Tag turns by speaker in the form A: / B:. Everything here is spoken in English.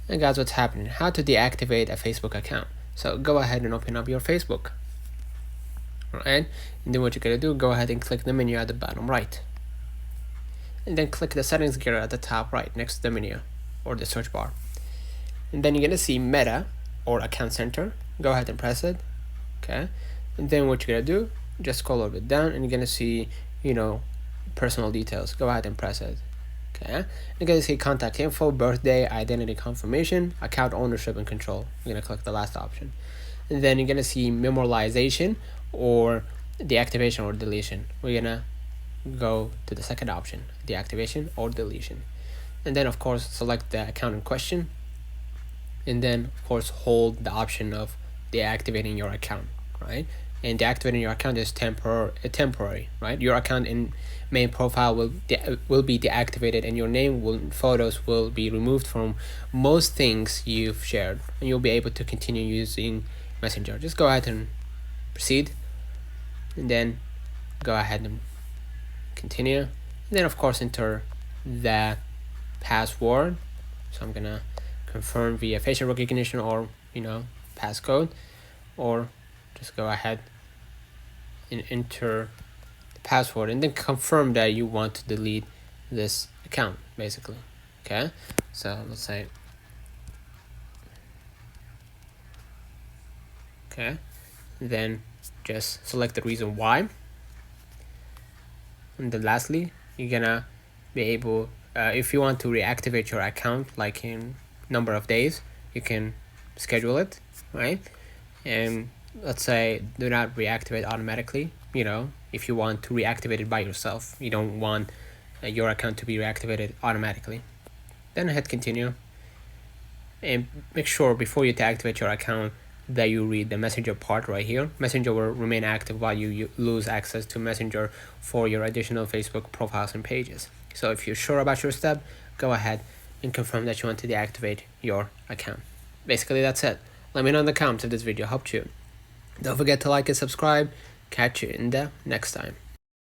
A: And guys, what's happening? How to deactivate a Facebook account. So go ahead and open up your Facebook. Alright, and then what you're gonna do, go ahead and click the menu at the bottom right. And then click the settings gear at the top right next to the menu or the search bar. And then you're gonna see Meta or Account Center. Go ahead and press it. Okay. And then what you're gonna do, just scroll a little bit down and you're gonna see, personal details. Go ahead and press it. Okay. You're gonna see contact info, birthday, identity confirmation, account ownership and control. You're gonna click the last option. And then you're gonna see memorialization or deactivation or deletion. We're gonna go to the second option, deactivation or deletion. And then of course select the account in question. And then of course hold the option of deactivating your account, right? And deactivating your account is temporary, right? Your account in main profile will be deactivated, and your photos will be removed from most things you've shared, and you'll be able to continue using Messenger. Just go ahead and proceed, and then go ahead and continue, and then of course enter the password. So I'm gonna confirm via facial recognition or passcode, or just go ahead and enter the password and then confirm that you want to delete this account basically. Okay, so let's say then just select the reason why, and then lastly you're gonna be able, if you want to reactivate your account like in number of days, you can schedule it, right? And let's say do not reactivate automatically. If you want to reactivate it by yourself, you don't want your account to be reactivated automatically, then hit continue, and make sure before you deactivate your account that you read the Messenger part right here. Messenger will remain active while you lose access to Messenger for your additional Facebook profiles and pages. So if you're sure about your step, go ahead and confirm that you want to deactivate your account. Basically that's it. Let me know in the comments if this video helped you. Don't forget to like and subscribe. Catch you in the next time.